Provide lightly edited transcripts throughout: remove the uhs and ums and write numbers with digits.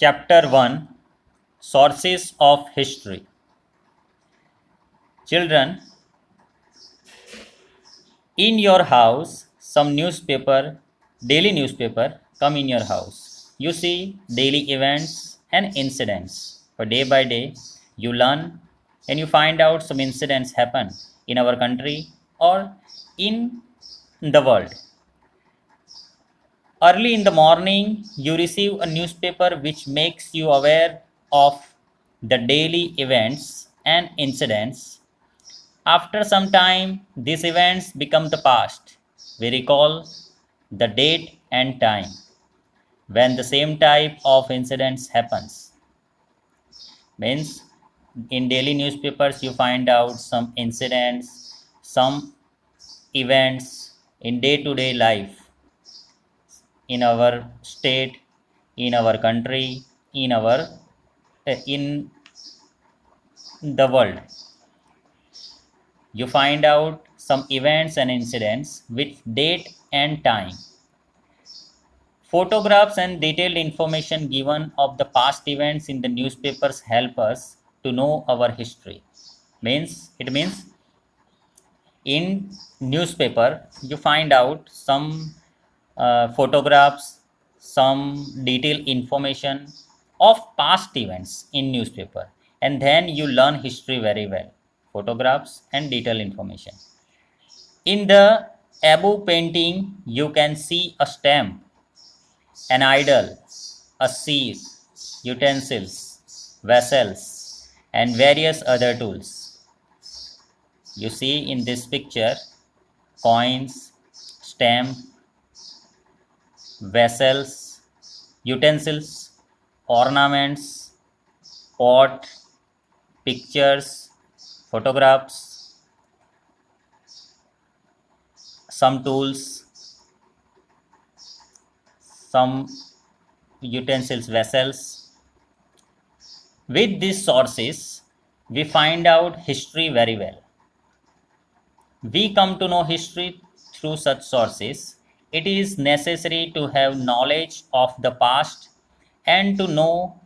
Chapter 1, Sources of History. Children, in your house, some daily newspaper come in your house. You see daily events and incidents. For day by day, you learn and you find out some incidents happen in our country or in the world. Early in the morning, you receive a newspaper which makes you aware of the daily events and incidents. After some time, these events become the past. We recall the date and time when the same type of incidents happens. Means in daily newspapers you find out some incidents, some events in day-to-day life in our state, in our country, in the world. You find out some events and incidents with date and time. Photographs and detailed information given of the past events in the newspapers help us to know our history. It means in newspaper you find out some photographs, some detailed information of past events in newspaper, and then you learn history very well. Photographs and detailed information. In the above painting, you can see a stamp, an idol, a seat, utensils, vessels, and various other tools. You see in this picture coins, stamp, vessels, utensils, ornaments, pot, pictures, photographs, some tools, some utensils, vessels. With these sources, we find out history very well. We come to know history through such sources. It is necessary to have knowledge of the past and to know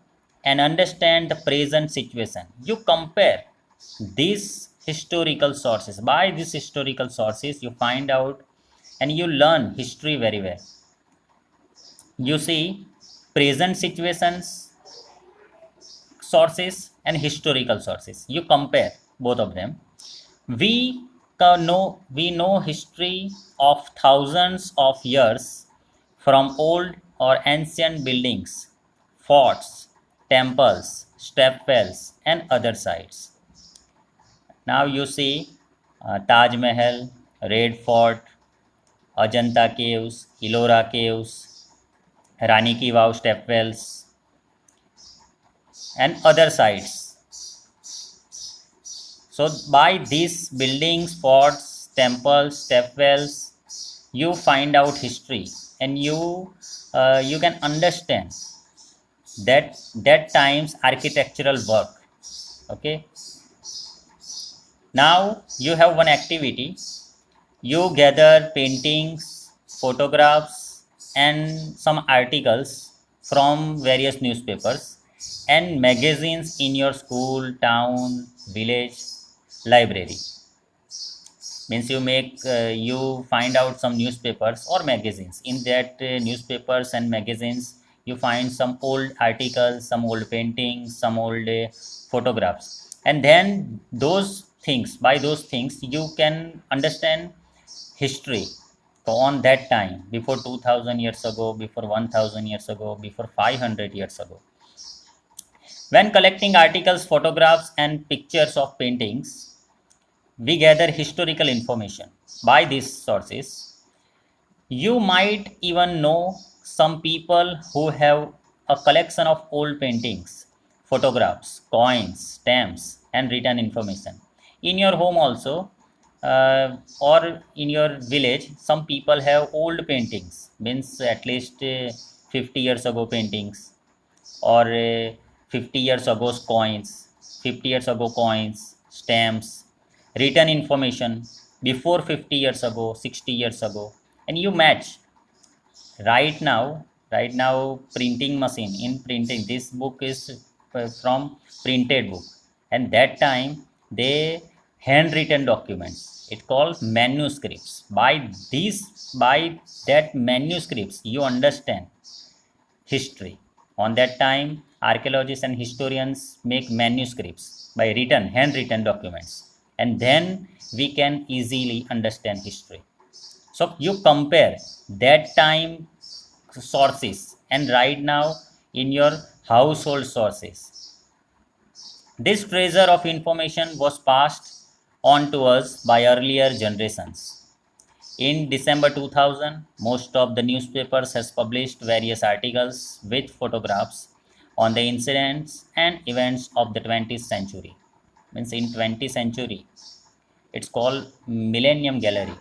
and understand the present situation. You compare these historical sources. By these historical sources, you find out and you learn history very well. You see present situations, sources, and historical sources. You compare both of them. We know history of thousands of years from old or ancient buildings, forts, temples, stepwells, and other sites. Now you see Taj Mahal, Red Fort, Ajanta caves, Ellora caves, Rani Ki Vav stepwells, and other sites. So by these buildings, forts, temples, stepwells, you find out history, and you can understand that time's architectural work. Okay. Now you have one activity. You gather paintings, photographs, and some articles from various newspapers and magazines in your school, town, village, library. Means you find out some newspapers or magazines. In that newspapers and magazines, you find some old articles, some old paintings, some old photographs, and then those things you can understand history. So on that time, before 2000 years ago, before 1000 years ago, before 500 years ago, when collecting articles, photographs, and pictures of paintings, we gather historical information. By these sources, you might even know some people who have a collection of old paintings, photographs, coins, stamps, and written information. In your home also, or in your village, some people have old paintings, means at least 50 years ago paintings, or 50 years ago coins, 50 years ago coins, stamps, written information before 50 years ago, 60 years ago, and you match right now, right now printing machine in printing. This book is from printed book, and that time they handwritten documents. It called manuscripts. By that manuscripts you understand history. On that time, archaeologists and historians make manuscripts by written, handwritten documents, and then we can easily understand history. So you compare that time sources and right now in your household sources. This treasure of information was passed on to us by earlier generations. In December 2000, most of the newspapers has published various articles with photographs on the incidents and events of the 20th century. Means in 20th century, it's called Millennium Gallery.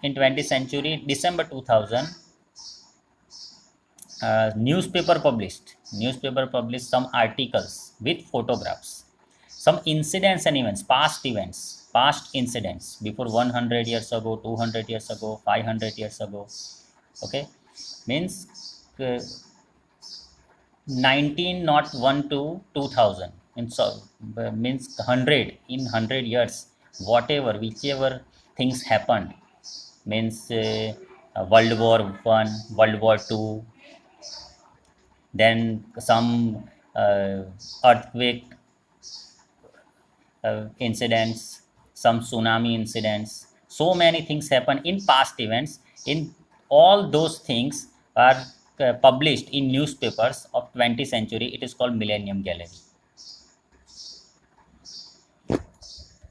In 20th century, December 2000, newspaper published some articles with photographs, some incidents and events, past incidents before 100 years ago, 200 years ago, 500 years ago. Okay, means 1901 to 2000, and so means 100 in 100 years, whatever whichever things happened, means World War One, World War Two, then some earthquake incidents, some tsunami incidents. So many things happen in past events. In all those things are published in newspapers of 20th century. It is called Millennium Gallery.